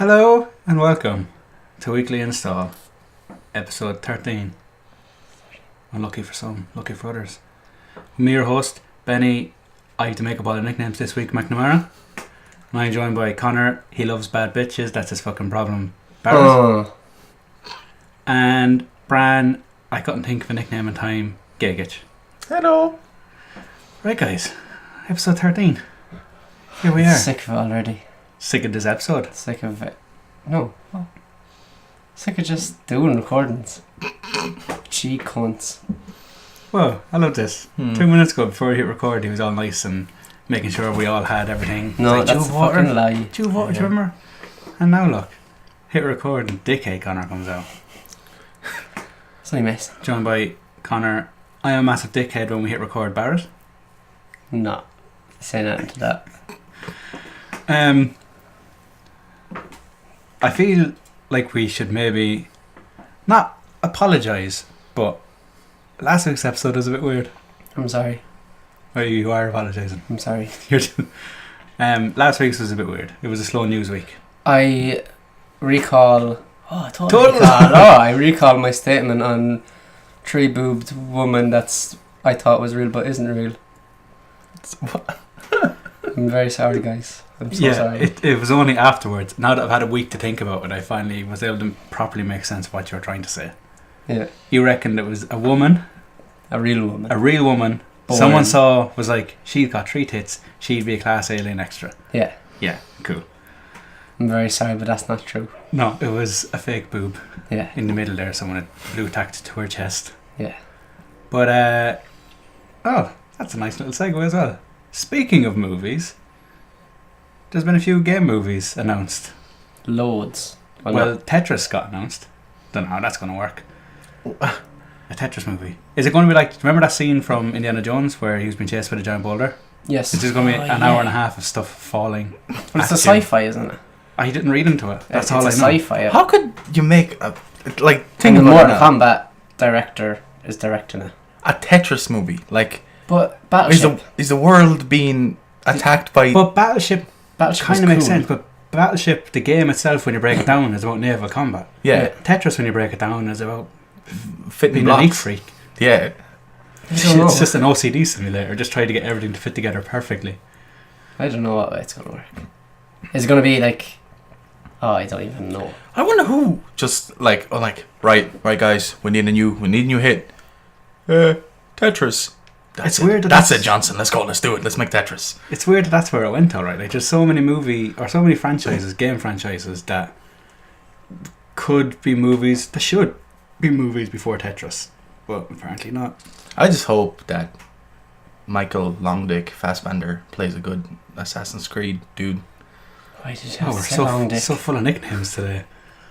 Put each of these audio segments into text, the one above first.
Hello and welcome to Weekly Install, episode 13. Unlucky for some, lucky for others. I'm your host, Benny. I have to make up all the nicknames this week, McNamara. And I'm joined by Connor. He loves bad bitches, that's his fucking problem. Barrett. And Bran. I couldn't think of a nickname in time. Gagich. Hello. Right, guys. Episode 13. Here we are. Sick of it already. Sick of this episode. Sick of it. No. Sick of just doing recordings. Gee cunts. Whoa, I love this. 2 minutes ago, before we hit record, he was all nice and making sure we all had everything. No, like, that's a fucking lie. Do you water, do you remember? And now look, hit record and dickhead Connor comes out. It's only mess. Joined by Connor. I am a massive dickhead when we hit record. Barrett. No. Say nothing to that. I feel like we should maybe not apologise, but last week's episode was a bit weird. I'm sorry. Oh, you are apologising. I'm sorry. Last week's was a bit weird. It was a slow news week. I recall... I recall my statement on three-boobed woman that's I thought was real but isn't real. I'm very sorry, guys. I'm so sorry. It was only afterwards. Now that I've had a week to think about it, I finally was able to properly make sense of what you were trying to say. Yeah. You reckoned it was a woman. A real woman. A real woman. Born. Someone saw, was like, she's got 3 tits. She'd be a class alien extra. Yeah. Yeah, cool. I'm very sorry, but that's not true. No, it was a fake boob. Yeah. In the middle there, someone had blue tacked to her chest. Yeah. But, that's a nice little segue as well. Speaking of movies, there's been a few game movies announced. Loads. Well, Tetris got announced. Don't know how that's going to work. A Tetris movie. Is it going to be like, remember that scene from Indiana Jones where he was being chased by the giant boulder? Yes. It's just going to be an hour and a half of stuff falling. But it's a sci-fi, isn't it? I didn't read into it. That's all I know. It's a sci-fi. How could you make a think the Mortal Kombat director is directing it? A Tetris movie? Like, but Battleship is the world being attacked by? But Battleship kind of makes sense. But Battleship, the game itself, when you break it down, is about naval combat. Yeah. Tetris, when you break it down, is about fitting being blocks. a neat freak. Yeah. It's just an OCD simulator, just trying to get everything to fit together perfectly. I don't know what way it's gonna work. Is it gonna be like? Oh, I don't even know. I wonder who just right guys, we need a new hit. Tetris. It's weird. That's it, Johnson. Let's go. Let's do it. Let's make Tetris. It's weird that's where it went, alright. Like, there's so many franchises, game franchises that could be movies. That should be movies before Tetris, but apparently not. I just hope that Michael Longdick Fassbender plays a good Assassin's Creed dude. Why did you have we're to say long dick? so full of nicknames today.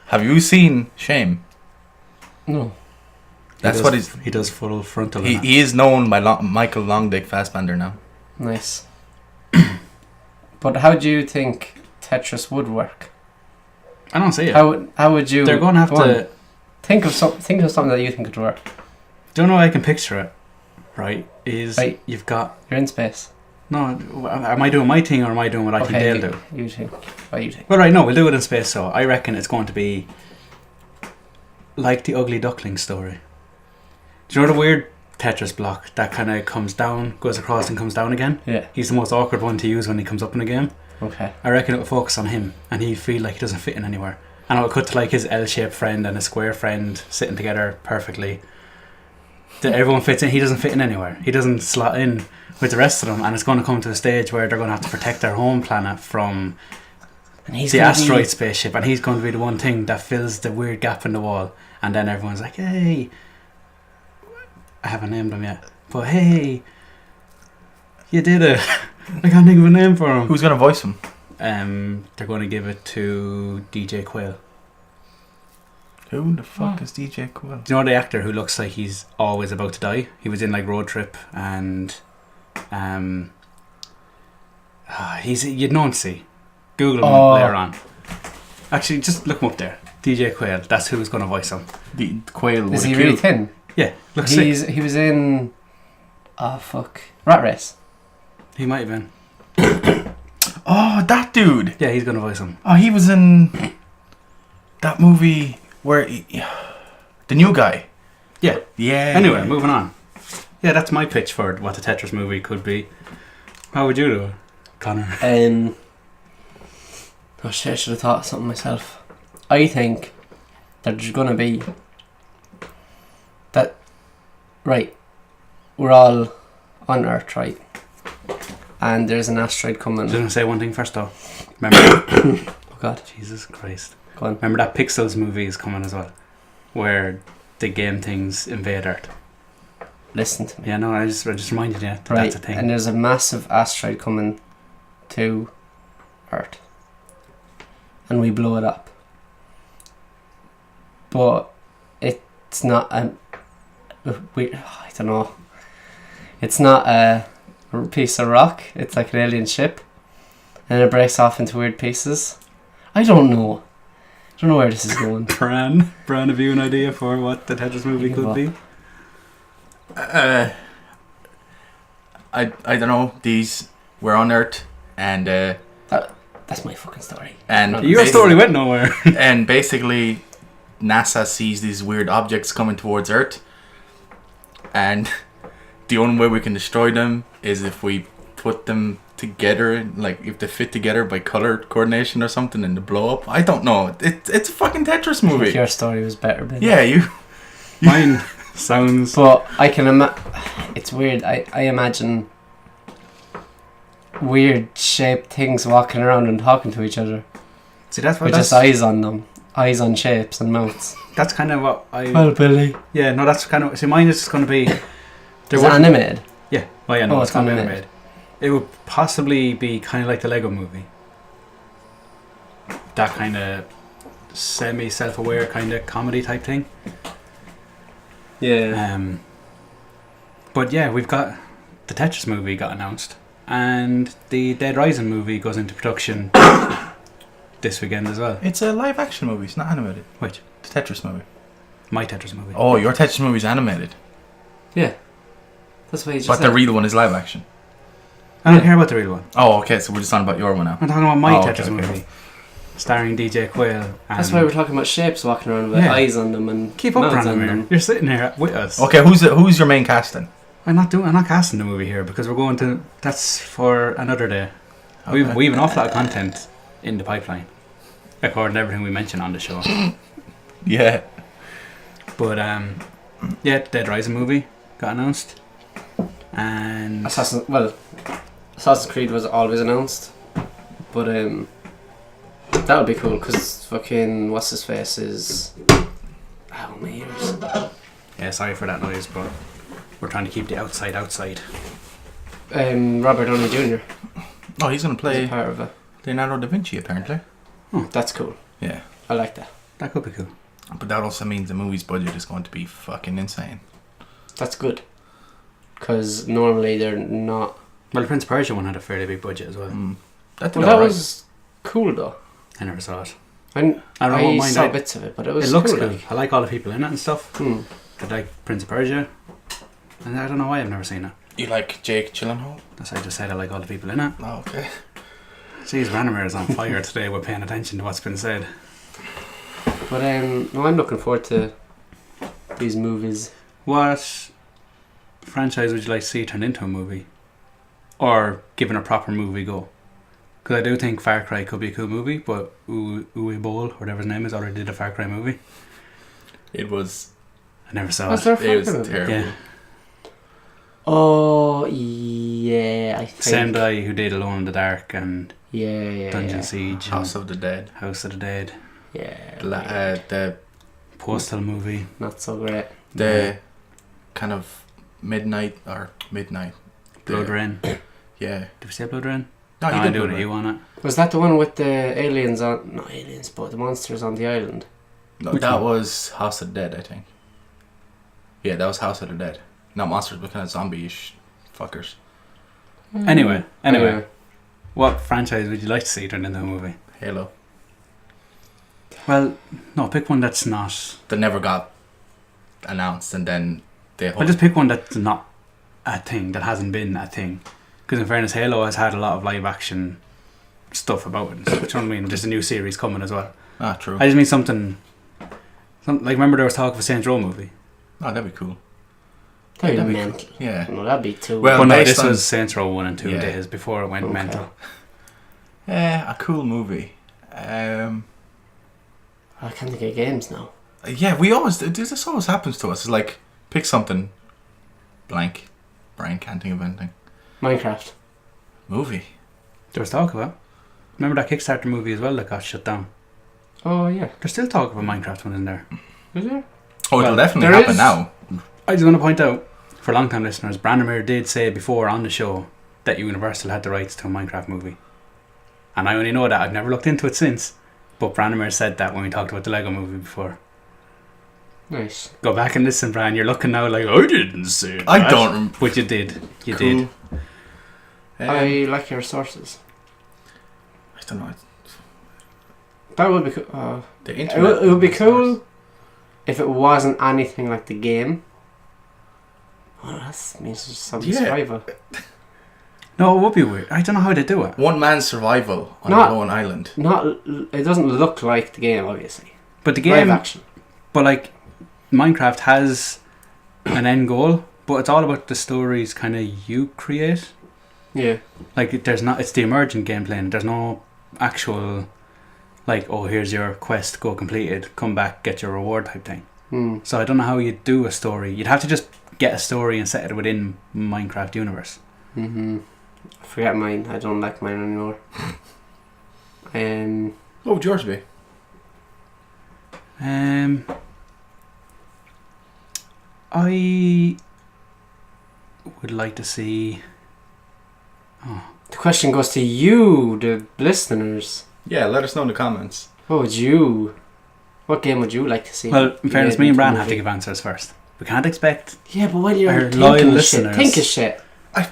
Have you seen Shame? No. He does full frontal. He is known by Michael Longdick Fassbender now. Nice. But how do you think Tetris would work? I don't see it. How would you? They're going to have to think of something that you think could work. Do you know how I can picture it? Right, you've got... You're in space. No, am I doing my thing or am I doing what I think they'll do? You think. What you think? Well, right, no, we'll do it in space, so I reckon it's going to be like the Ugly Duckling story. Do you know the weird Tetris block that kind of comes down, goes across and comes down again? Yeah. He's the most awkward one to use when he comes up in a game. Okay. I reckon it will focus on him and he'd feel like he doesn't fit in anywhere. And it will cut to like his L-shaped friend and his square friend sitting together perfectly. Everyone fits in, he doesn't fit in anywhere. He doesn't slot in with the rest of them, and it's going to come to a stage where they're going to have to protect their home planet from the asteroid spaceship, and he's going to be the one thing that fills the weird gap in the wall. And then everyone's like, hey, I haven't named him yet, but hey, you did it. I can't think of a name for him. Who's going to voice him? They're going to give it to DJ Quayle. Who the fuck is DJ Quayle? Do you know the actor who looks like he's always about to die? He was in like Road Trip and you'd know him, see. Google him later on. Actually, just look him up there. DJ Quayle. That's who's going to voice him. The Quayle. Is he really thin? Yeah, looks sick. He was in... Rat Race. He might have been. Oh, that dude. Yeah, he's going to voice him. Oh, he was in that movie where the new guy. Yeah. Yeah. Anyway, moving on. Yeah, that's my pitch for what the Tetris movie could be. How would you do it, Connor? Oh shit, I should have thought of something myself. I think that there's gonna be that. Right, we're all on Earth, right? And there's an asteroid I'm coming. just going to say one thing first, though. Remember... Oh God. Jesus Christ. Go on. Remember that Pixels movie is coming as well, where the game things invade Earth. Listen to me. Yeah, no, I just reminded you that Right, that's a thing. and there's a massive asteroid coming to Earth, and we blow it up. But it's not I don't know. It's not a piece of rock. It's like an alien ship, and it breaks off into weird pieces. I don't know. I don't know where this is going. Bran, have you an idea for what the Tetris movie could be? I don't know. We're on Earth, and That's my fucking story. and Your story went nowhere. and basically NASA sees these weird objects coming towards Earth, and the only way we can destroy them is if we put them together, like if they fit together by color coordination or something, and they blow up. I don't know. It's a fucking Tetris I movie. think your story was better, Ben. Yeah, you. Mine sounds... But I can it's weird. I imagine weird shaped things walking around and talking to each other See, that's what with just eyes on them. Eyes on shapes and mouths. That's kind of what I... Well, Billy. Yeah, no, that's kind of... See, mine is just going to be... Is it animated? Yeah, well, yeah, no, Oh, it's it's going to be animated. animated. It would possibly be kind of like the Lego movie. That kind of semi-self-aware kind of comedy type thing. Yeah. But yeah, we've got... The Tetris movie got announced. And the Dead Rising movie goes into production this weekend as well. It's a live action movie. It's not animated. Which? The Tetris movie. My Tetris movie. Oh, your Tetris movie is animated, Yeah. That's what you just but said. the real one is live action. I don't care about the real one. Oh, okay. So we're just on about your one now. I'm talking about my Oh, okay, Tetris okay. movie. Starring DJ Quayle. And That's why we're talking about shapes walking around with Yeah. eyes on them and Keep up, mouths on Branimir. them. You're sitting here with us. Okay, who's your main cast then? I'm not casting the movie here because we're going to... That's for another day. We have an awful lot of content in the pipeline, according to everything we mentioned on the show. Yeah. But yeah, Dead Rising movie got announced, and Assassin's Creed was always announced, but that would be cool because fucking what's his face is my ears. yeah, sorry for that noise, but we're trying to keep the outside. Robert Downey Jr. Oh, he's gonna is a play part of it. Leonardo da Vinci apparently. That's cool. Yeah. I like that. That could be cool. But that also means the movie's budget is going to be fucking insane. That's good. Because normally they're not. Well, the Prince of Persia one had a fairly big budget as well. That Well, that was cool though. I never saw it. I don't mind saw it. bits of it, but it was It looks cool. cool. Like. I like all the people in it and stuff. Hmm. I like Prince of Persia, and I don't know why I've never seen it. You like Jake Gyllenhaal? That's why I just said I like all the people in it. Oh, okay. Jeez, Branimir is on fire today with paying attention to what's been said. But no, I'm looking forward to these movies. What franchise would you like to see turned into a movie? Or given a proper movie go? Because I do think Far Cry could be a cool movie, but Uwe Boll, or whatever his name is, already did a Far Cry movie. It was. I never saw Was it. there a It was Far Cry movie? terrible. Yeah. Oh yeah, I think. Same guy who did Alone in the Dark and Yeah. Dungeon Siege and House of the Dead. House of the Dead. Yeah. The Postal movie. Not so great. kind of midnight. Blood Rain. Yeah. Did we say Blood Rain? No, I did do Blood it. Rain. You want it? Was that the one with the aliens on? Not aliens, but the monsters on the island. No, Which that one? was House of the Dead, I think. Yeah, that was House of the Dead. Not monsters, but kind of zombie-ish fuckers. Anyway, what franchise would you like to see turned into a movie? Halo. Well, no, pick one that's not. That never got announced, and then they. Well, just pick one that's not a thing, that hasn't been a thing. Because in fairness, Halo has had a lot of live action stuff about it. Do you know what I mean? There's a new series coming as well. Ah, true. I just mean something like, remember there was talk of a Saints Row movie? Oh, that'd be cool. That'd be That'd be mental. Yeah. No, that'd be too. Well, But no, based this on- was Saints Row 1 and 2 Yeah. days before it went Okay. mental. Yeah, a cool movie. I can't think of games now. Yeah, this always happens to us. It's like, pick something, blank, brain can't think of anything. Minecraft. Movie. There was talk about. Remember that Kickstarter movie as well that got shut down? Oh yeah. There's still talk of a Minecraft one in there. Is there? Oh, Well, it'll definitely there happen is- now. I just want to point out, for long-time listeners, Branimir did say before on the show that Universal had the rights to a Minecraft movie. And I only know that. I've never looked into it since. But Branimir said that when we talked about the Lego movie before. Nice. Go back and listen, Bran. You're looking now like, I didn't say that. I don't remember. But you did. You Cool. did. I like your sources. I don't know. That would be cool. The It internet. would be cool if it wasn't anything like the game. Oh, that means there's some Yeah. survival. No, it would be weird. I don't know how they do it. One man's survival on Not- a lone island. It doesn't look like the game, obviously. But the Live game, action. but like, Minecraft has an end goal, but it's all about the stories kind of you create. Yeah. Like, there's not, it's the emergent gameplay, and there's no actual, like, oh, here's your quest, go complete it, come back, get your reward type thing. Hmm. So I don't know how you'd do a story. You'd have to just get a story and set it within Minecraft universe. Mm-hmm. Forget mine. I don't like mine anymore. What would yours be? I would like to see. The question goes to you, the listeners. Yeah, let us know in the comments. What game would you like to see? Well, in fairness, made me and into a Bran have to movie? give answers first. We can't expect. Yeah, but while you're Our thinking loyal of listeners. shit, think of shit. A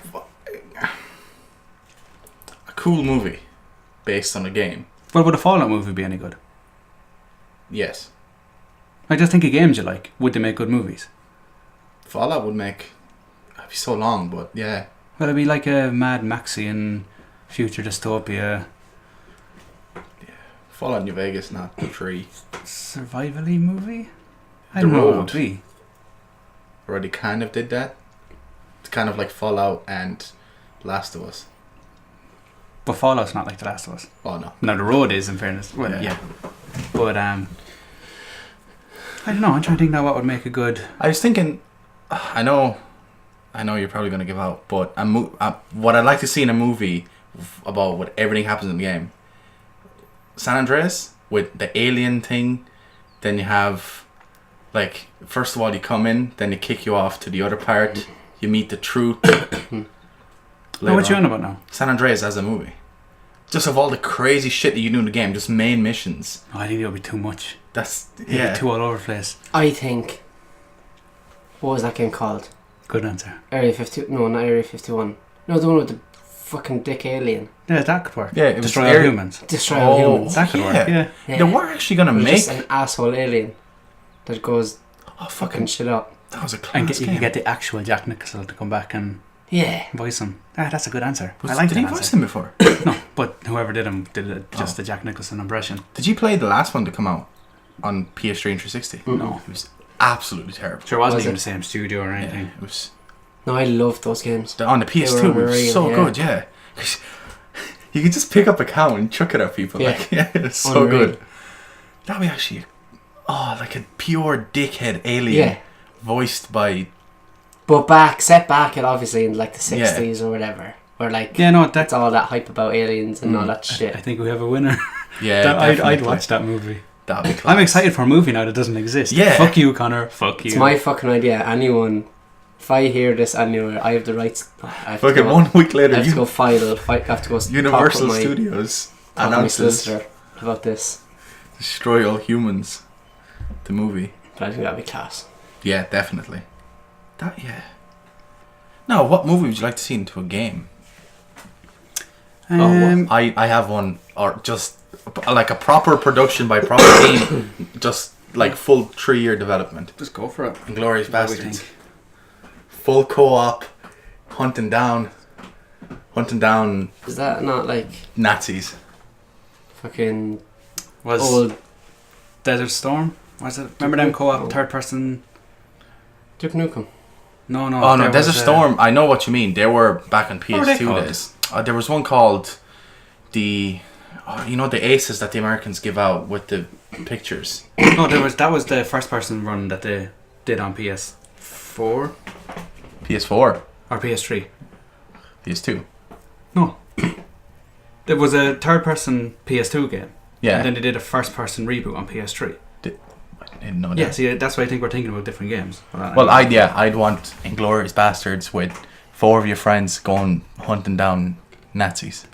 cool movie based on a game. Well, would a Fallout movie be any good? Yes. I just think of games you like. Would they make good movies? Fallout would make. It'd be so long, but yeah. Well, it'd be like a Mad Maxian future dystopia Fallout New Vegas, not the 3. survival-y movie. I The don't know what it Road. would be. Already kind of did that. It's kind of like Fallout and Last of Us. But Fallout's not like The Last of Us. Oh no. No, The Road is, in fairness. Well, Yeah. yeah. But I don't know. I'm trying to think now what would make a good. I was thinking. I know you're probably going to give out, but what I'd like to see in a movie about what everything happens in the game. San Andreas with the alien thing, then you have, like, first of all you come in, then they kick you off to the other part, you meet the truth. No, what you on about now? San Andreas as a movie. Just of all the crazy shit that you do in the game, just main missions. Oh, I think it would be too much. That's, It'd be yeah. too all over the place. I think. What was that game called? Good answer. Area 50. No, not Area 51. No, the one with the fucking dick alien. Yeah, that could work. Yeah, it was Destroy all Area- humans. Destroy all humans. That could work. Yeah. Yeah. They were actually going to It was make... just an asshole alien that goes Oh, fucking fucking... shit up. That was a And class you game. can get the actual Jack Nicholson to come back and Yeah. voice him. Ah, that's a good answer. I like Did that he answer. voice him before? No, but whoever did him did just Oh. the Jack Nicholson impression. Did you play the last one to come out on PS3 and 360? No. It was absolutely terrible. Sure, it wasn't Was even it? the same studio or anything. Yeah, it was No, I loved those games. on the PS2. It was unreal, so yeah. good, yeah. You could just pick up a cow and chuck it at people. Yeah. Like, yeah, it's so Unreal. good. That'd be actually, like a pure dickhead alien Yeah. voiced by. But set back it obviously in like the 60s or whatever. Where like Yeah, no, it's that. all that hype about aliens and all that shit. I think we have a winner. Yeah, I'd definitely. watch that movie. That'd be class. I'm excited for a movie now that doesn't exist. Yeah. Fuck you, Connor. Fuck you. It's my fucking idea. Anyone, if I hear this anywhere, I have the rights. I have to Fucking go, 1 week I later, have to go I have to go Universal talk with Studios my announces solicitor about this. Destroy All Humans, the movie. But I think that'd be class. Yeah, definitely. Yeah. Now, what movie would you like to see into a game? I have one, or just like a proper production by proper team, just like full 3-year development. just go for it. Inglourious What do we Bastards. think? Full co-op, hunting down Is that not like Nazis. fucking Was old Desert Storm? Was it? Remember them co-op third person? Duke Nukem. No. Oh no, there Desert was, Storm. I know what you mean. They were back on What were they PS2 called? days. There was one called the, the aces that the Americans give out with the pictures. No, that was the first person run that they did on PS4 PS4, or PS3. PS2. No. There was a third person PS2 game. Yeah. And then they did a first person reboot on PS3. I didn't know that. Yeah, see, that's why I think we're thinking about different games. Well, I'd want Inglourious Bastards with 4 of your friends going hunting down Nazis,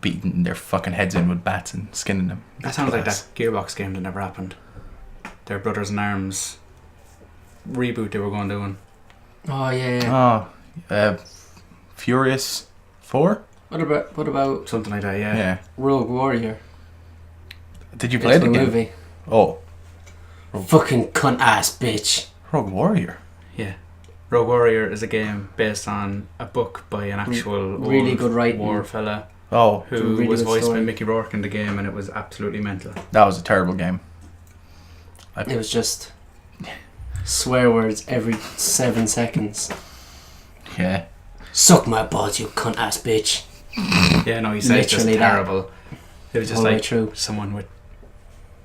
beating their fucking heads in with bats and skinning them. That sounds like that Gearbox game that never happened. Their Brothers in Arms reboot they were going doing. Oh yeah. Furious 4? What about Something like that, yeah. Yeah. Rogue Warrior? Did you play It's the a game? movie. Oh, Fucking cunt ass bitch. Rogue Warrior. Yeah. Rogue Warrior is a game based on a book by an actual Really old good writing. war fella Oh, who Really was good voiced by story. Mickey Rourke in the game, and it was absolutely mental. that was a terrible game. It was just swear words every 7 seconds. Yeah. Suck my balls, you cunt ass bitch. Yeah, no, he said it's just Literally that. terrible. It was just All the way like through. someone with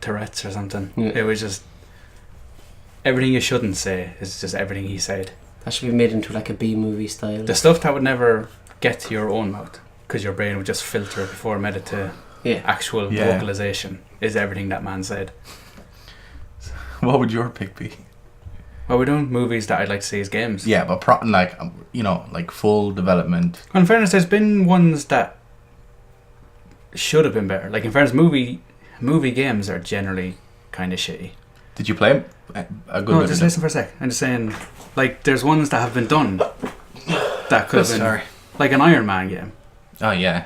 Tourette's or something. Yeah. It was just everything you shouldn't say is just everything he said. That should be made into like a B movie style. The stuff that would never get to your own mouth because your brain would just filter it before it made it to Yeah. actual Yeah. vocalization is everything that man said. What would your pick be? Well, we're doing movies that I'd like to see as games. Yeah, but like full development. In fairness, there's been ones that should have been better. Like in fairness, movie games are generally kind of shitty. Did you play a good No, bit just of listen for a sec. I'm just saying, like, there's ones that have been done that could have been, Sorry. like an Iron Man game. Oh yeah.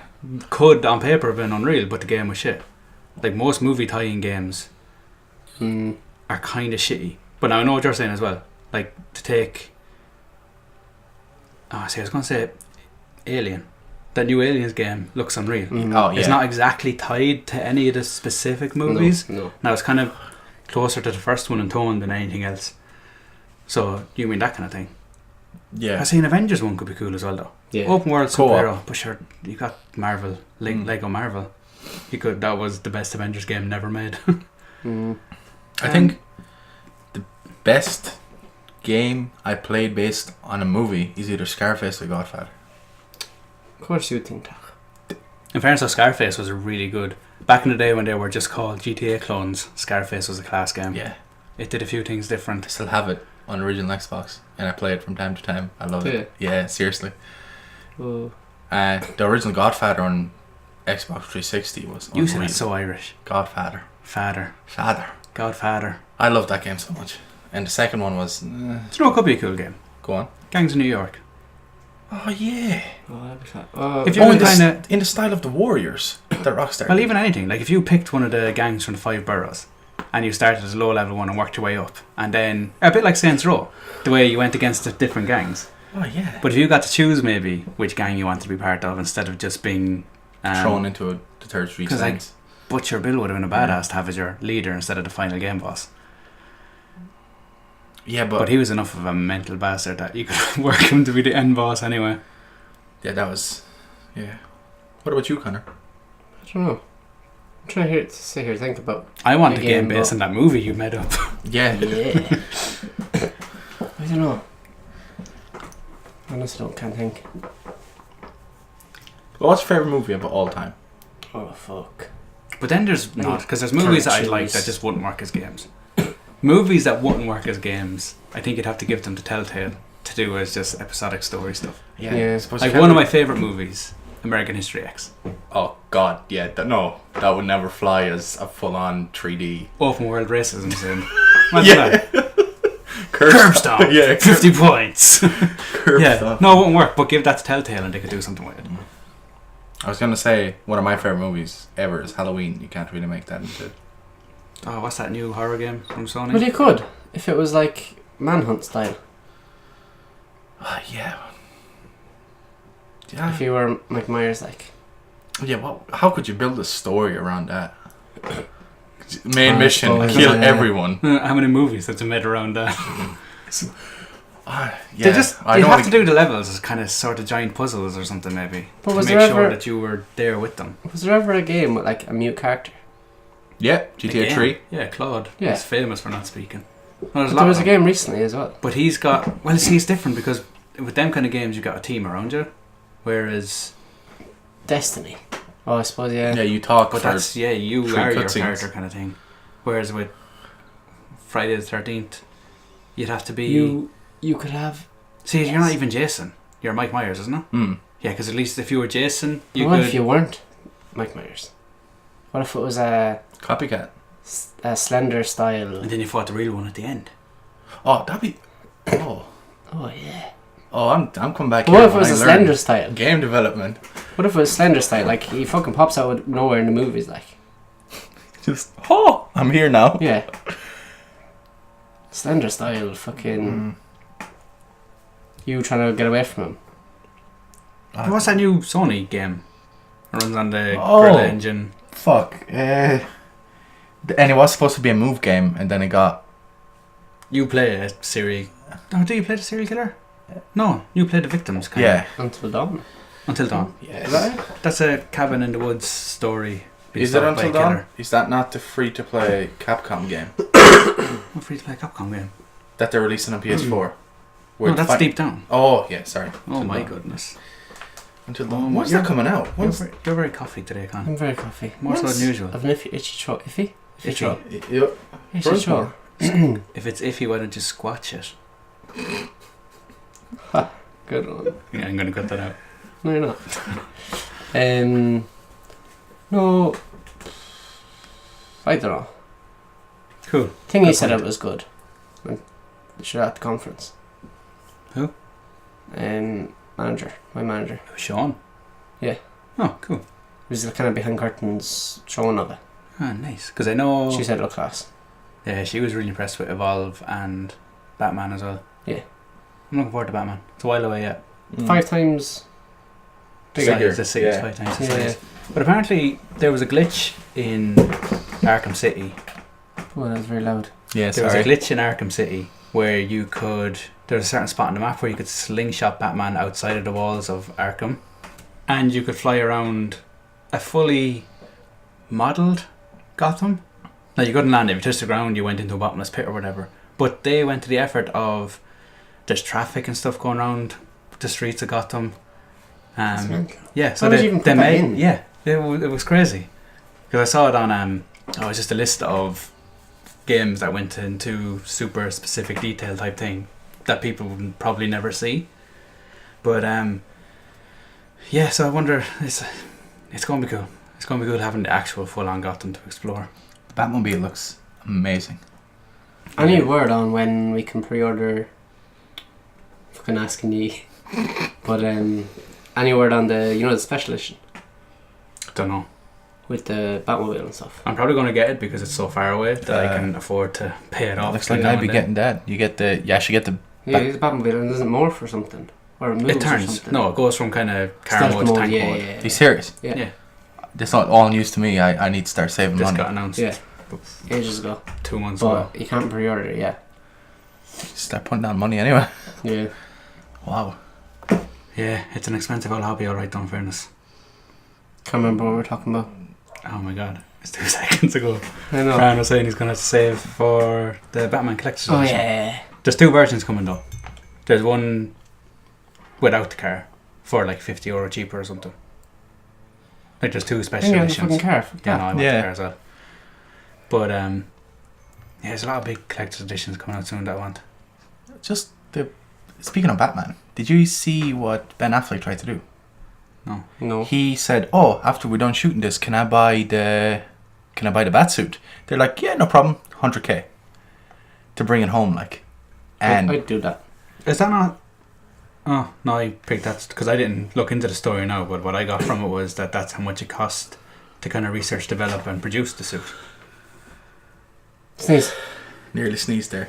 Could on paper have been unreal, but the game was shit. Like most movie tie-in games are kind of shitty. But now I know what you're saying as well. Like to take, I was going to say Alien. That new Aliens game looks unreal. Oh yeah. It's not exactly tied to any of the specific movies. No. Now it's kind of closer to the first one in tone than anything else. So you mean that kind of thing? Yeah. I see an Avengers one could be cool as well though. Yeah. Open world Co-op. superhero, but sure you got Marvel, Lego Marvel. That was the best Avengers game never made. I think the best game I played based on a movie is either Scarface or Godfather. Of course you'd think that. In fairness, though, Scarface was really good. Back in the day when they were just called GTA clones, Scarface was a class game. Yeah. It did a few things different. I still have it on original Xbox and I play it from time to time. I love Do it. Yeah, seriously. Oh. The original Godfather on Xbox 360 was You said unreal. it's so Irish. Godfather. Father. Godfather. Godfather. I love that game so much. And the second one was Do you know it could be a cool game? go on. Gangs of New York. Oh yeah. If you in, kind of in the style of the Warriors that Rockstar. well, did. even anything. Like if you picked one of the gangs from the 5 boroughs and you started as a low level one and worked your way up, and then a bit like Saints Row, the way you went against the different gangs. Oh yeah. But if you got to choose maybe which gang you wanted to be part of instead of just being thrown into the third street. 'cause, like, Butcher Bill would have been a badass to have as your leader instead of the final game boss. Yeah, But he was enough of a mental bastard that you could work him to be the end boss anyway. yeah, that was. Yeah. What about you, Connor? I don't know. I'm trying to sit here and think about. I want a Again, game based on that movie you made up. Yeah. Yeah. I don't know. Honestly, can't think. What's your favorite movie of all time? Oh fuck. But then there's not, because there's movies that I Can't like choose. that just wouldn't work as games. Movies that wouldn't work as games, I think you'd have to give them to Telltale to do as just episodic story stuff. Yeah. I suppose Like you one of can't- my favourite movies, American History X. Oh God, yeah. That would never fly as a full-on 3D. Open world racism sim. Imagine that. Curb Stomp. Yeah. 50 points. Curb Yeah. Stomp. No, it wouldn't work, but give that to Telltale and they could do something with it. I was gonna say one of my favorite movies ever is Halloween. You can't really make that into. Oh, what's that new horror game from Sony? Well, you could if it was like Manhunt style. Oh yeah. Yeah. If you were Mike Myers, like. Yeah. Well, how could you build a story around that? Main mission: suppose, kill yeah. everyone. How many movies have they made around that? Yeah, They just I you don't have wanna- to do the levels as kind of sort of giant puzzles or something maybe But to was make there sure ever- that you were there with them. Was there ever a game with like a mute character? Yeah, GTA Again, 3. Yeah, Claude. Yeah. He's famous for not speaking. Well, there's But lot there was of a them. game recently as well. But he's got. Well, see, it's different because with them kind of games, you got a team around you, whereas. Destiny. Oh, I suppose, yeah. Yeah, you talk But for that's you three are your cutscenes. character kind of thing. Whereas with Friday the 13th, you'd have to be. You could have... See, you're not even Jason. You're Mike Myers, isn't it? Yeah, because at least if you were Jason, you what could. if you weren't Mike Myers? What if it was a copycat. Slender style? And then you fought the real one at the end. Oh, that'd be. Oh, Oh, yeah. oh, I'm coming back. But here what if it when was I a learn Slender style? game development? What if it was Slender style? Like, he fucking pops out of nowhere in the movies, like. Just I'm here now. Yeah. Slender style, fucking... You trying to get away from him. What's that new Sony game? It runs on the Oh. Gorilla engine. Fuck. And it was supposed to be a move game, and then it got. You play a serial. Oh, do you play the serial killer? No, you play the victims. Kind Yeah. Until Dawn. Until Dawn. Is that it? That's a cabin in the woods story. being Is it stalked by Until a Dawn? killer. Is that not the free-to-play Capcom game What free to play Capcom game? that they're releasing on PS4? No, Where that's fi- Deep Down. Oh yeah, sorry. Oh Until my Dawn. goodness. Until Oh, Dawn. When's you're- that coming out? You're When's very coffee today, Con. I'm very coffee. More so than usual. I've an itchy throat. Iffy? Iffy Iffy. throat. Itchy Burns throat. If it's iffy, why don't you squash it? Good one. Yeah, I'm gonna cut that out. No, you're not. No. I don't know. Cool. Thing he Good said point. it was good. When they should at the conference. Who? Manager. My manager. Sean. Yeah. Oh, cool. It was the kind of behind curtains showing of it. Ah, nice. Because I know. She said it looked class. Yeah, she was really impressed with Evolve and Batman as well. Yeah. I'm looking forward to Batman. It's a while away yet. 5 times bigger. The size, Yeah. 5 times the Yeah. size. But apparently there was a glitch in Arkham City. Oh, that was very loud. Yeah, There was sorry. a glitch in Arkham City where you could. There was a certain spot on the map where you could slingshot Batman outside of the walls of Arkham, and you could fly around a fully modelled Gotham. Now you couldn't land it. If you touched the ground, you went into a bottomless pit or whatever. But they went to the effort of there's traffic and stuff going around the streets of Gotham. That's mental. Yeah, so How did they, you even put they that made in? yeah, it was crazy because I saw it on it was just a list of games that went into super specific detail type thing that people would probably never see. But yeah, so I wonder it's going to be cool. It's going to be good having the actual full on Gotham to explore. Batmobile looks amazing. Any word on when we can pre-order? Fucking asking ye. But any word on the special edition Don't know. with the Batmobile and stuff? I'm probably going to get it because it's so far away that I can afford to pay it off. Looks like now I'd be and then. getting that. You get the. You actually get the. Yeah, it's a Batmobile and doesn't morph or something, or it moves It or turns. something. No, it goes from kind of car Stealth mode to tank yeah, mode. yeah, Are you serious? yeah. Yeah. That's not all news to me. I need to start saving Just money. got announced Yeah. Ages ago, 2 months ago. but you can't pre-order it yet. Start putting down money anyway. Yeah. Wow. Yeah, it's an expensive old hobby, alright, in fairness. Can't remember what we were talking about. Oh my god, it's 2 seconds ago. I know. Fran was saying he's going to have to save for the Batman Collector's Oh Edition. yeah. There's 2 versions coming though. There's one without the car for like €50 cheaper or something. Like there's 2 special Yeah, the editions. fucking car. Fuck Yeah, that. no, I want Yeah. the car as well. But yeah, there's a lot of big collector's editions coming out soon that I want. Just the. Speaking of Batman, did you see what Ben Affleck tried to do? No. He said, "Oh, after we're done shooting this, can I buy the Batsuit?" They're like, "Yeah, no problem, 100K to bring it home." Like, and I'd do that. Is that not? Oh no, I picked that because I didn't look into the story now. But what I got from it was that that's how much it cost to kind of research, develop, and produce the suit. Sneeze. nearly sneezed there.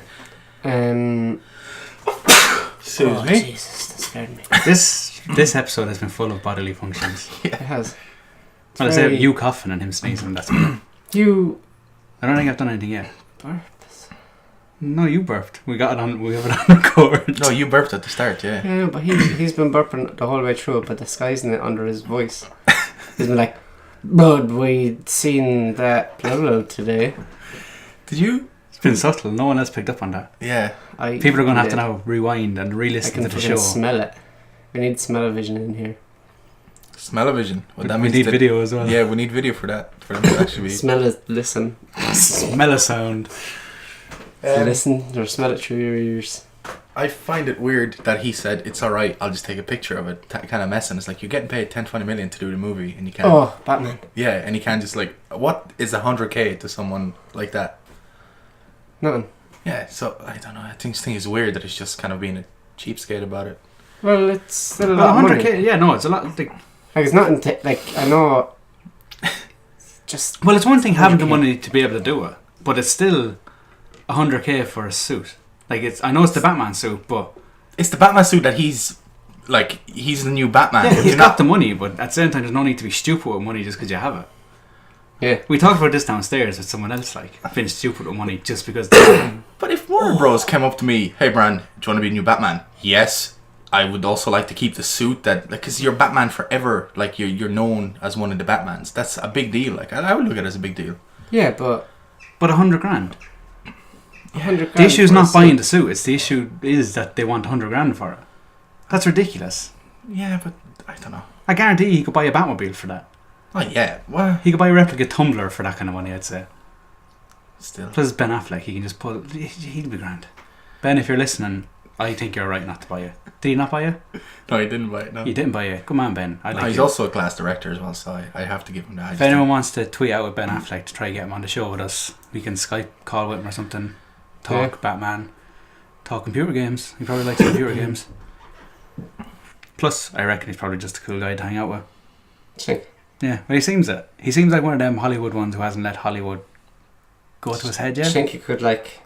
Oh, me. Jesus, that scared me. This episode has been full of bodily functions. It has. Well, I very- said you coughing and him sneezing. That's You I don't think I've done anything yet. Burps. No, you burped. We have it on record. No, you burped at the start, yeah. Yeah, but he's been burping the whole way through it, but disguising it under his voice. He's been like, "Bud, we'd seen that blah today." Did you? It's been subtle. No one else picked up on that. Yeah. People are going to have to now rewind and I re-listen can to the show. smell it. We need smell-o-vision in here. Smell-o-vision. Well, that We means need that- video as well. Yeah, we need video for that. For them to actually be. Smell it, listen. Smell a sound. Listen or smell it through your ears. I find it weird that he said, it's alright, I'll just take a picture of it. Kind of messing. It's like, you're getting paid 10-20 million to do the movie, and you can't... Oh, Batman. Yeah, and you can't just like... What is 100k to someone like that? Nothing. Yeah, so, I don't know. I think this thing is weird that he's just kind of being a cheapskate about it. Well, it's still a Well, lot of money. 100k, yeah, no, it's a lot. Like, it's nothing like, I know... Just... Well, it's one thing having the 100K. money to be able to do it, but it's still 100k for a suit. Like, I know it's the Batman suit, but It's the Batman suit that he's... Like, he's the new Batman. yeah, he's You're got not- the money. But at the same time, there's no need to be stupid with money just because you have it. Yeah. We talked about this downstairs with someone else, like being stupid with money just because. But if Warner Bros came up to me, hey Bran, do you want to be a new Batman? Yes. I would also like to keep the suit that, like, because you're Batman forever. Like, you're known as one of the Batmans. That's a big deal. Like, I would look at it as a big deal. Yeah, but... But 100 grand. 100 The issue is for a not suit. buying the suit. It's the issue is that they want 100 grand for it. That's ridiculous. Yeah, but I don't know. I guarantee he could buy a Batmobile for that. Oh yeah, well, He could buy a replica tumbler for that kind of money, I'd say. still. Plus Ben Affleck, he can just pull. He'd be grand. Ben, if you're listening, I think you're right not to buy it. Did he not buy it? No, he didn't buy it. No, You didn't buy it. Come on, Ben. I like he's you. also a class director as well, so I have to give him that. If anyone wants to tweet out with Ben Affleck to try to get him on the show with us, we can Skype call with him or something. Talk Yeah. Batman. Talk computer games. He probably likes computer games. Plus, I reckon he's probably just a cool guy to hang out with. Think. Yeah, well, he seems it. He seems like one of them Hollywood ones who hasn't let Hollywood go to his head Do you yet. think you could, like...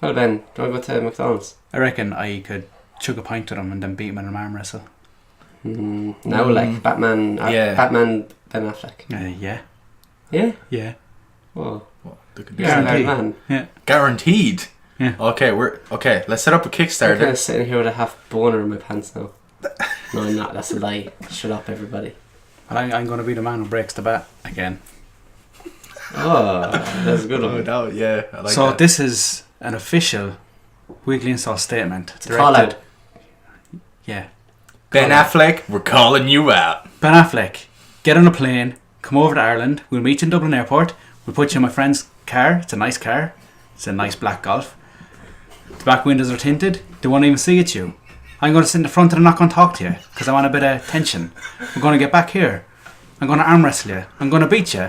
Well, Ben, do you want to go to McDonald's? I reckon I could chug a pint with him and then beat him in an arm wrestle. Now, like, Batman... Yeah. Batman, Ben Affleck. Yeah. Yeah? Yeah. Well, What? you're a hard Guaranteed. man. Yeah. Guaranteed. Yeah. Okay. Let's set up a I'm kind Kickstarter. of sitting here with a half boner in my pants now. No, I'm not. That's a lie. Shut up, everybody. Well, I'm going to be the man who breaks the bat again. Oh, that's a good Oh, one. no, yeah, I like So that. this is an official Weekly Install statement. It's a call out. Yeah. Ben Call out. Affleck, we're calling you out. Ben Affleck, get on a plane, come over to Ireland. We'll meet you in Dublin Airport. We'll put you in my friend's car. It's a nice car. It's a nice black Golf. The back windows are tinted. They won't even see it's you. I'm going to sit in the front and I'm not going to talk to you because I want a bit of tension. We're going to get back here. I'm going to arm wrestle you. I'm going to beat you.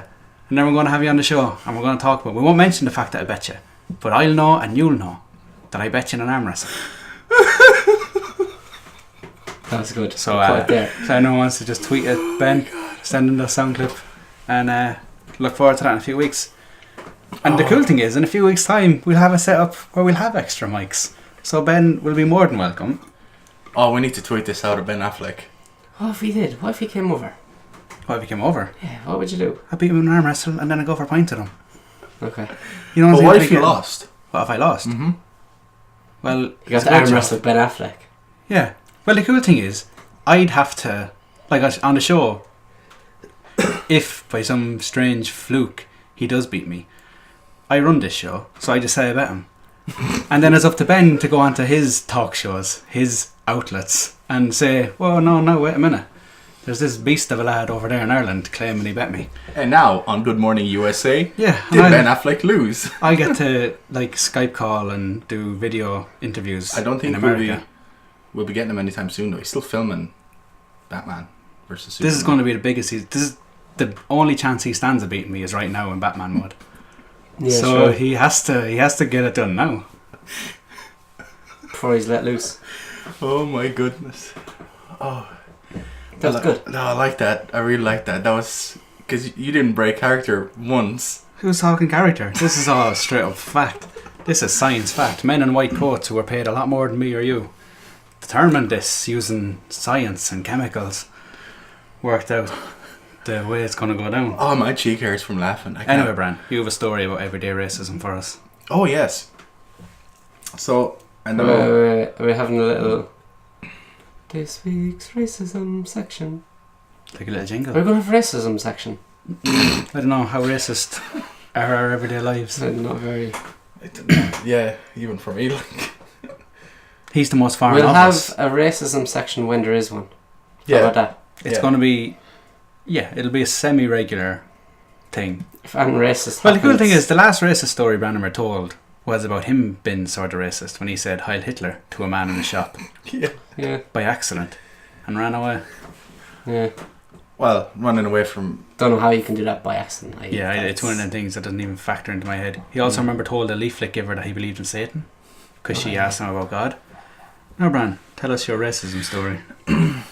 And then we're going to have you on the show and we're going to talk about it. We won't mention the fact that I bet you. But I'll know and you'll know that I bet you in an arm wrestle. That was good. So, Put it there. so anyone wants to just tweet at Ben, send him the sound clip, and look forward to that in a few weeks. And the cool thing is, in a few weeks' time, we'll have a setup where we'll have extra mics. So Ben will be more than welcome. Oh, we need to tweet this out of Ben Affleck. What if he did? What if he came over? What if he came over? Yeah, what would you do? I beat him in an arm wrestle and then I go for a pint with him. Okay. You know But what what I'm if saying? you lost? What if I lost? Mm-hmm. Well, You got it's to a good arm job. wrestle Ben Affleck. Yeah. Well, the cool thing is, I'd have to, like on the show, if by some strange fluke he does beat me, I run this show, so I just say I bet him. And then it's up to Ben to go onto his talk shows, his outlets, and say, well, no, wait a minute. There's this beast of a lad over there in Ireland claiming he bet me. And now, on Good Morning USA, Yeah. did and Ben Affleck lose? I get to like Skype call and do video interviews I don't think in we'll America. be getting him anytime soon, though. He's still filming Batman versus Superman. This is going to be the biggest. This is the only chance he stands of beating me is right now in Batman mode. Yeah, So sure. he has to get it done now. Before he's let loose. Oh my goodness. Oh, That was good. No, I like that. I really like that. That was because you didn't break character once. Who's talking character? This is all straight up fact. This is science fact. Men in white coats who were paid a lot more than me or you determined this using science and chemicals. Worked out. the way it's going to go down. Oh, my cheek hurts from laughing. Anyway, Bran, you have a story about everyday racism for us. Oh, yes. So, I know... Are we having a little... This week's racism section. Like a little jingle. We're going to have a racism section. I don't know how racist are our everyday lives. Not very... Yeah, even for me. Like. He's the most foreign We'll of have us. a racism section when there is one. Yeah. How about that? It's going to be... Yeah, it'll be a semi-regular thing. If I'm racist... Well, the cool thing is, the last racist story Brannimer told was about him being sort of racist when he said Heil Hitler to a man in a shop. Yeah. By accident. And ran away. Yeah. Well, running away from... Don't know how you can do that by accident. It's one of them things that doesn't even factor into my head. He also remember told a leaflet giver that he believed in Satan because she asked him about God. Now, Bran, tell us your racism story.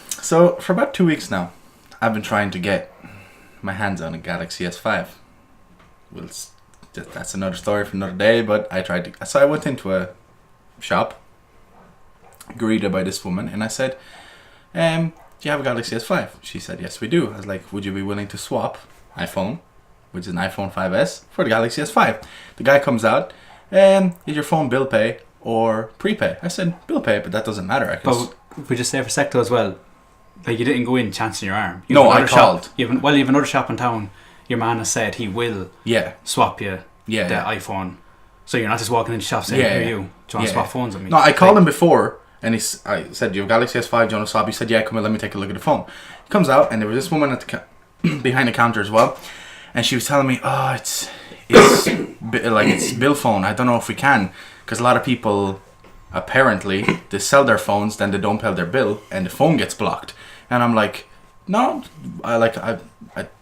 So, for about 2 weeks now, I've been trying to get my hands on a Galaxy S5. Well, that's another story for another day, but I tried to... So I went into a shop, greeted by this woman, and I said, do you have a Galaxy S5? She said, yes, we do. I was like, would you be willing to swap iPhone, which is an iPhone 5S, for the Galaxy S5? The guy comes out, is your phone bill pay or prepay? I said, bill pay, but that doesn't matter. But we just say for Secto as well, like you didn't go in chancing your arm. No, I called. You have another shop in town. Your man has said he will swap you the iPhone. So you're not just walking into the shop saying, here you, do you want to swap phones with me? No, I called him before, and I said, do you have Galaxy S5, do you want to swap? He said, yeah, come in, let me take a look at the phone. He comes out, and there was this woman at the behind the counter as well, and she was telling me, it's bill phone, I don't know if we can, because a lot of people, apparently, they sell their phones, then they don't pay their bill, and the phone gets blocked. And I'm like, no,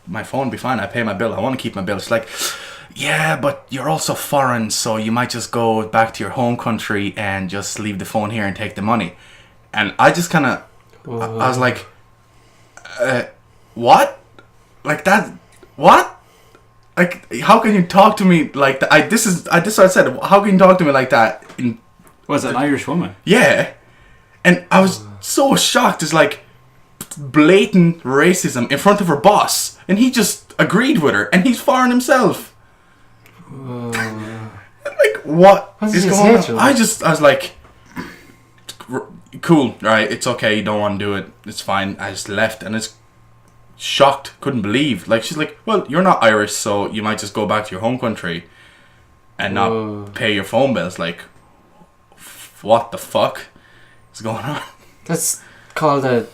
my phone will be fine, I pay my bill, I want to keep my bill. It's like, yeah, but you're also foreign, so you might just go back to your home country and just leave the phone here and take the money. And I just kind of, I was like, what? Like that, what? Like, how can you talk to me like that? This is what I said, how can you talk to me like that? Was it an Irish woman? Yeah. And I was so shocked. It's like blatant racism in front of her boss. And he just agreed with her. And he's foreign himself. Like, what is going on? I was like, cool, right, it's okay, you don't want to do it, it's fine. I just left, and it's shocked, couldn't believe. Like, she's like, well, you're not Irish, so you might just go back to your home country and not pay your phone bills. Like, what the fuck is going on? That's called a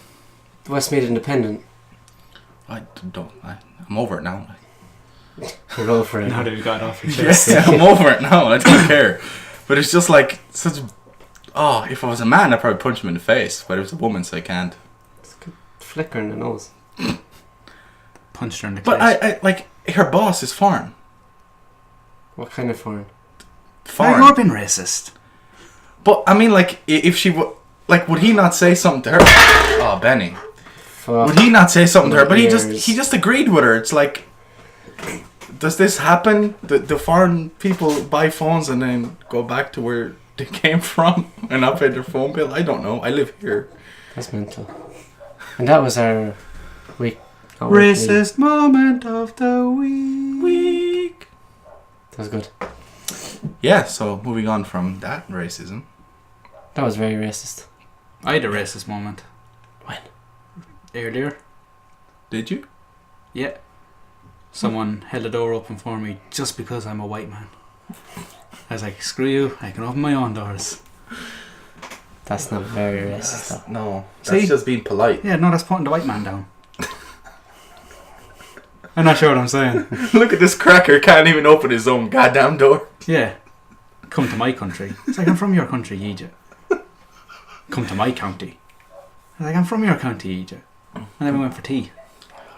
Westmead Independent. I'm over it now. You're over it. Now that you got it off your chest. Yeah, I'm over it now. I don't care. But it's just like such. Oh, if I was a man, I'd probably punch him in the face. But it was a woman, so I can't. It's a good flicker in the nose. Punched her in the face. But I like her boss is foreign. What kind of foreign? Foreign. You're being racist. But I mean, like, if she would, like, would he not say something to her? Oh, Benny. Fuck. Would he not say something to her? But he Years. just agreed with her. It's like, does this happen? The foreign people buy phones and then go back to where they came from and not pay their phone bill? I don't know. I live here. That's mental. And that was our week. Racist moment of the week. That was good. Yeah, so moving on from that racism. That was very racist. I had a racist moment. When? Earlier. Did you? Yeah. Someone held the door open for me just because I'm a white man. I was like, screw you, I can open my own doors. That's not very racist though. No, that's See? just being polite. Yeah, no, that's putting the white man down. I'm not sure what I'm saying. Look at this cracker, can't even open his own goddamn door. Yeah. Come to my country. It's like, I'm from your country, Egypt. Come to my county. I was like, I'm from your county, Egypt. And then we went for tea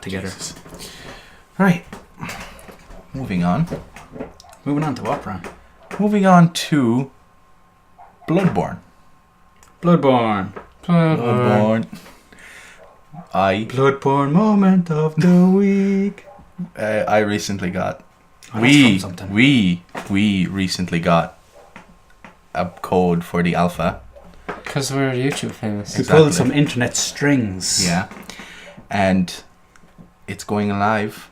together. Jesus. Right. Moving on. Moving on to what, Bran? Moving on to Bloodborne. Bloodborne. Bloodborne moment of the week. I recently got. Oh, that's from something. We recently got a code for the alpha. Because we're YouTube famous. We pulled some internet strings. Yeah. And it's going live.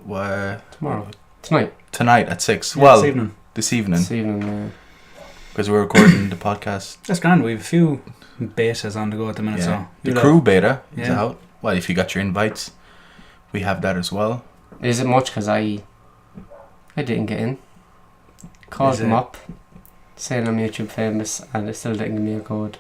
Tomorrow. Tonight at 6. Yeah, well, this evening. This evening, because we're recording the podcast. That's grand. We have a few betas on the go at the minute. Yeah. So The you'll crew have- beta is Yeah. out. Well, if you got your invites, we have that as well. Is it much? Because I didn't get in. Called Is them it? up, saying I'm YouTube famous, and they still didn't give me a code.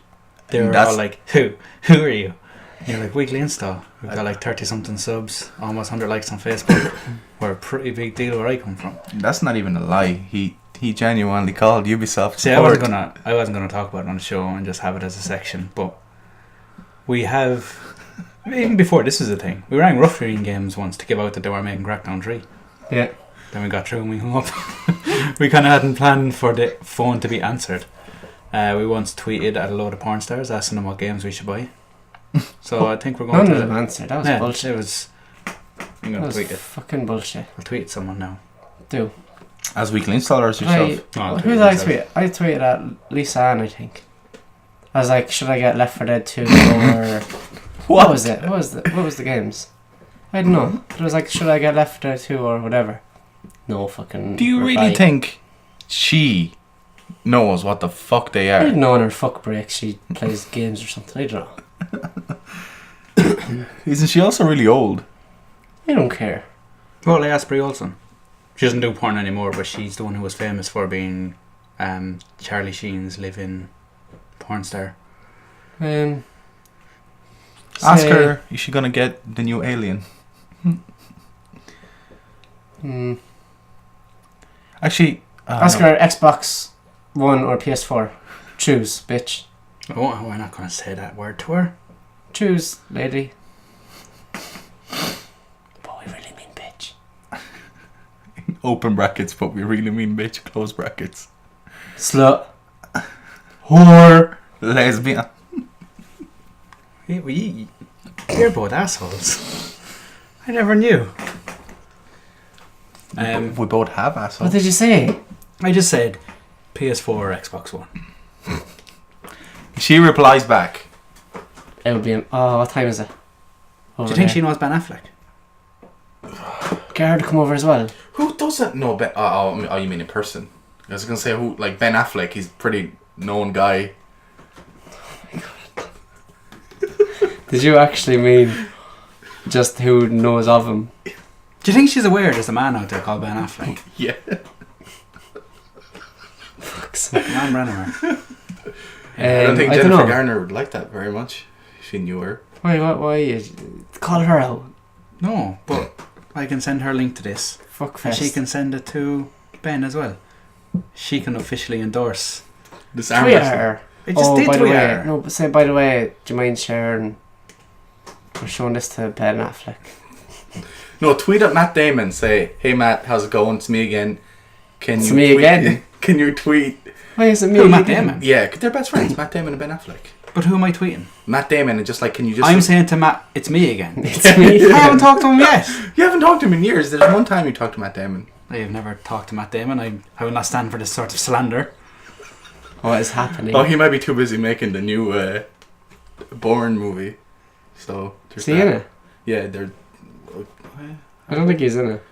They were That's- all like, "Who are you?" And you're like, "Weekly Insta. We've got like 30 something subs, almost 100 likes on Facebook. We're a pretty big deal where I come from." That's not even a lie. He genuinely called Ubisoft. See, I support. wasn't gonna talk about it on the show and just have it as a section, but we have even before this was a thing. We rang Rough Green Games once to give out that they were making Crackdown 3. Yeah. Then we got through and we hung up. We kind of hadn't planned for the phone to be answered. We once tweeted at a load of porn stars asking them what games we should buy. So I think we're going None to of them answered. That was yeah, bullshit. it was. I'm That gonna was tweet it. fucking bullshit. I'll tweet someone now. Do. As weekly installers yourself. I'll Who tweet did I myself. tweet? I tweeted at Lisa Ann, I think. I was like, should I get Left 4 Dead 2 or what was it? What was the games? I don't know. It was like, should I get Left 4 Dead 2 or whatever? No fucking. Do you really reply. think she knows what the fuck they I are? didn't know on her fuck break she plays games or something. I don't know. Isn't she also really old? I don't care. Well, Asprey Olsen. She doesn't do porn anymore, but she's the one who was famous for being Charlie Sheen's live-in porn star. Ask say- her, is she gonna get the new Alien? Actually, Ask her Xbox One or PS4. Choose, bitch. Oh, we're not going to say that word to her. Choose, lady. But we really mean bitch. open brackets, but we really mean bitch, close brackets. Slut. Whore. Lesbian. You're both assholes. I never knew. We both have assholes. What did you say? I just said PS4 or Xbox One. She replies back. It would be. What time is it? Do you think she knows Ben Affleck? Get her to come over as well. Who doesn't know Ben? Oh, you mean in person? I was gonna say who, like Ben Affleck. He's a pretty known guy. Did you actually mean just who knows of him? Do you think she's aware there's a man out there called Ben Affleck? Yeah. Man ran her. I don't think I Jennifer dunno. Garner would like that very much. If she knew her. Why? Call her out. No, but I can send her a link to this. Fuck And fest. she can send it to Ben as well. She can officially endorse. This arm tweet wrestling. her. I just did by the tweet way, her. no, but say by the way, do you mind sharing? We're showing this to Ben Affleck. No, tweet at Matt Damon. Say, hey Matt, how's it going? It's me again. Can It's you me tweet? again? Can you tweet? Why is it me? Who, Matt again? Damon? Yeah, 'cause they're best friends. Matt Damon and Ben Affleck. But who am I tweeting? Matt Damon and just like, can you just? I'm saying to Matt, it's me again. It's me. I haven't talked to him yet. You haven't talked to him in years. There's one time you talked to Matt Damon. I have never talked to Matt Damon. I will not stand for this sort of slander. What is happening? Oh, he might be too busy making the new Bourne movie. So Is he in it? Yeah, they're I don't think he's in it.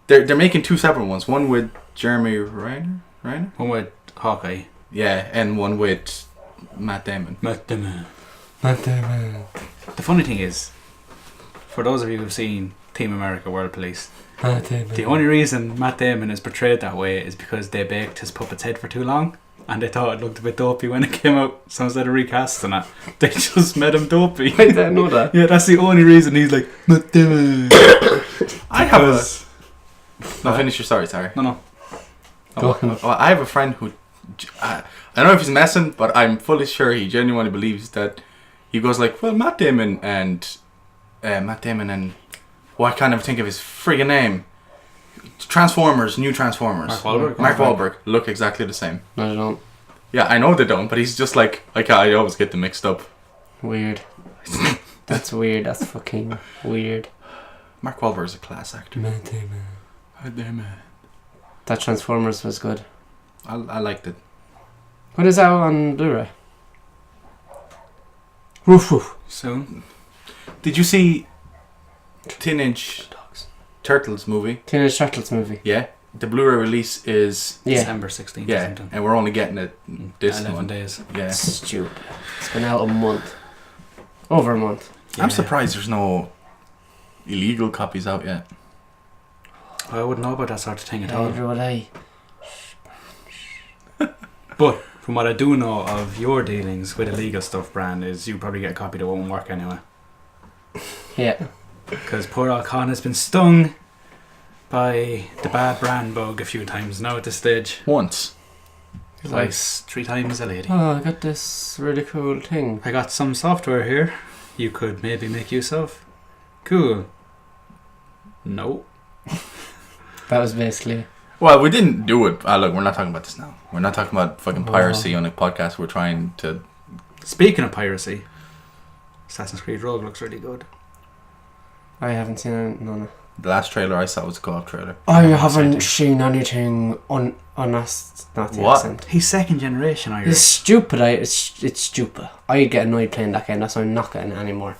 they're making two separate ones. One with Jeremy Renner. One with Hawkeye. Yeah, and one with Matt Damon. Matt Damon. Matt Damon. The funny thing is, for those of you who've seen Team America World Police, Matt Damon. the only reason Matt Damon is portrayed that way is because they baked his puppet's head for too long and they thought it looked a bit dopey when it came out, so instead of recasting it, they just made him dopey. I didn't know that. Yeah, that's the only reason he's like, Matt Damon. I have a. Because- No, finish your story. Sorry. No. Go on. Well, I have a friend who. I don't know if he's messing, but I'm fully sure he genuinely believes that. He goes like, well, Matt Damon and I can't even think of his friggin' name. New Transformers. Mark Wahlberg look exactly the same. No, I don't. Yeah, I know they don't, but he's just like I always get them mixed up. Weird. That's weird. That's fucking weird. Mark Wahlberg is a class actor. Matt Damon. Matt Damon. That Transformers was good. I liked it. When is that on Blu-ray? Woof woof. Soon. Did you see Teenage Turtles movie. Teenage Turtles movie. Yeah. The Blu-ray release is December 16th. yeah, and we're only getting it this 11 month. days. Yeah. Stupid. It's been out a month. Over a month. I'm surprised there's no illegal copies out yet. I wouldn't know about that sort of thing at all. Neither would I. But from what I do know of your dealings with illegal stuff, Bran, is you probably get a copy that won't work anyway. Yeah. Because poor old Con has been stung by the bad Bran bug a few times now at this stage. Once. Twice, 3 times a lady. Oh, I got this really cool thing. I got some software here you could maybe make use of. Cool. No. That was basically... Well, we didn't do it. Look, we're not talking about this now. We're not talking about fucking piracy on a podcast. We're trying to... Speaking of piracy, Assassin's Creed Rogue looks really good. I haven't seen anything on it. The last trailer I saw was a co-op trailer. I haven't seen anything on us. Not the What? accent. He's second generation Irish. It's stupid. It's stupid. I get annoyed playing that game. That's why I'm not getting it anymore.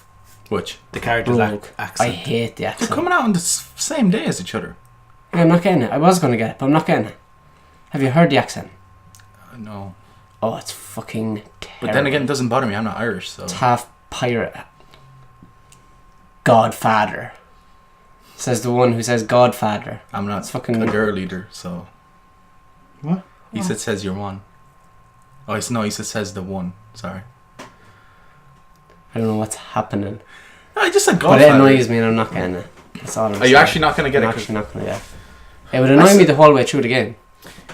Which? The character's Rogue. accent. I hate the They're accent. coming out on the same day as each other. I'm not getting it. I was going to get it, but I'm not getting it. Have you heard the accent? No. Oh, it's fucking terrible. But then again, it doesn't bother me. I'm not Irish, so... It's half pirate. Godfather. Says the one who says Godfather. I'm not It's fucking... a girl either, so... What? He said says you're one. Oh, he says the one. Sorry. I don't know what's happening. No, I just said But Godfather. it annoys me and I'm not getting it. That's all I'm Are you saying. actually not going to get I'm it? 'Cause actually not going to get it. It would annoy me the whole way through the game.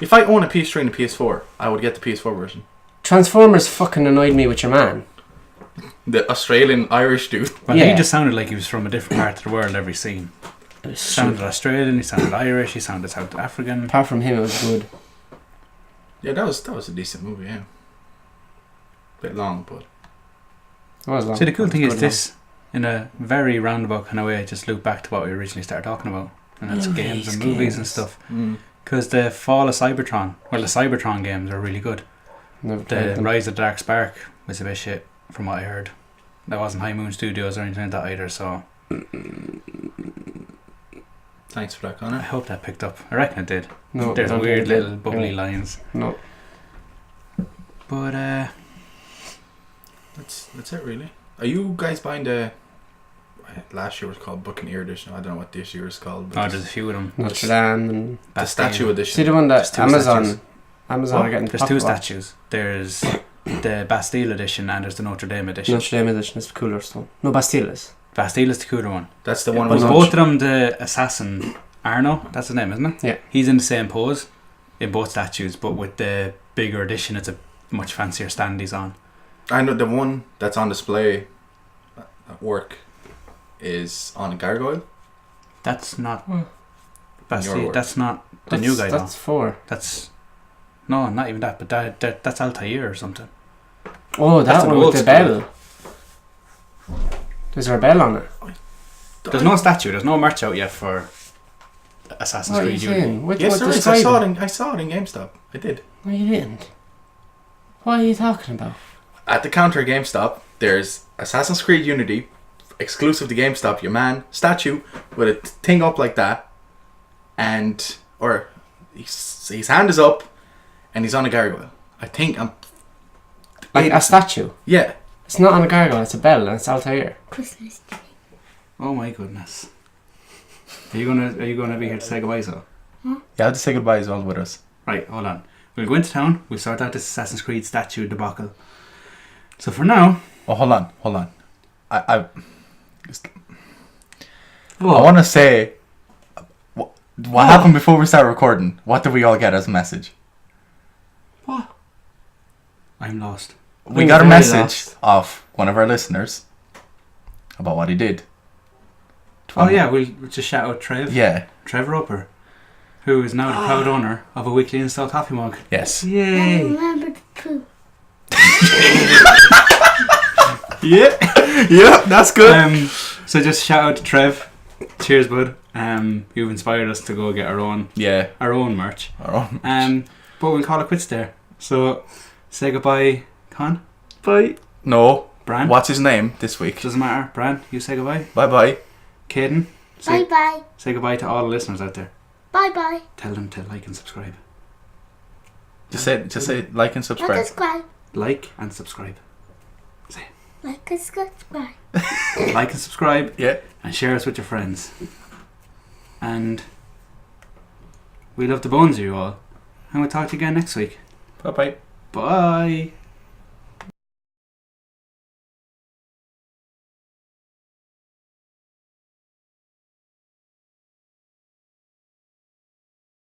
if I own a PS3 and a PS4, I would get the PS4 version. Transformers fucking annoyed me with your man. The Australian Irish dude. Well, Yeah. he just sounded like he was from a different part of the world every scene. It was He sounded stupid. Australian, he sounded Irish, he sounded South African. Apart from him, it was good. Yeah, that was a decent movie, yeah. Bit long, but... It was long. See, the cool It was thing is good this, in a very roundabout kind of way, just loop back to what we originally started talking about. And that's games and movies and stuff. Because the Fall of Cybertron, well, the Cybertron games are really good. long. Never played The them. Rise of the Dark Spark was a bit shit, from what I heard. That wasn't High Moon Studios or anything like that either, so Thanks for that, I Connor. hope that picked up. I reckon it did. No, There's I don't weird think it did. little bubbly Yeah. lines. No. But, That's it, really. Are you guys buying the... Last year was called Buccaneer Edition. I don't know what this year is called. But there's a few of them. Notre Dame and... the statue edition. See the one There's that two Amazon... statues. Amazon What? are getting... There's two popular. statues. There's the Bastille edition and there's the Notre Dame edition. Notre Dame edition is the cooler one. No, Bastille is. Bastille is the cooler one. That's the one But with both of them, the assassin Arno, that's his name, isn't it? Yeah. He's in the same pose in both statues, but with the bigger edition, it's a much fancier stand he's on. I know the one that's on display at work is on a gargoyle. That's not Your Bastille. work. That's not the new guy. That's 4. That's no, not even that. But that's Altair or something. Oh, That's that an one old with the school. bell. There's a bell on it. There's no statue. There's no merch out yet for Assassin's What are you Creed Unity. saying? What, Yes, what there is. describe it? I saw it in GameStop. I did. No, you didn't. What are you talking about? At the counter at GameStop, there's Assassin's Creed Unity, exclusive to GameStop, your man, statue, with a thing up like that, and, or, his hand is up, and he's on a gargoyle. I think I'm... Like a statue. Yeah. It's not on a gargoyle, it's a bell and it's Altair. Christmas tree. Oh my goodness. Are you gonna be here to say goodbye, so? Yeah, I'll just say goodbye as well with us. Right, hold on. We'll go into town. We'll sort out this Assassin's Creed statue debacle. So for now, Oh, hold on. I want to say, what happened before we start recording? What did we all get as a message? what? I'm lost. We I'm got a very message lost. of one of our listeners about what he did. Oh yeah, we'll just shout out Trev. Yeah. Trev Roper, who is now the proud owner of a weekly install coffee mug. Yes. I Yay! remember the poo. Yeah, that's good. So just shout out to Trev. Cheers, bud. You've inspired us to go get our own merch. But we'll call it quits there. So say goodbye, Con. Bye. No. Bran. What's his name this week? Doesn't matter. Bran, you say goodbye. Bye bye. Caden, Bye bye. say goodbye to all the listeners out there. Bye bye. Tell them to like and subscribe. Just say like and Not subscribe. subscribe. Like and subscribe. Like and subscribe. Like and subscribe. Yeah. And share us with your friends. And we love the bones of you all. And we'll talk to you again next week. Bye bye. Bye.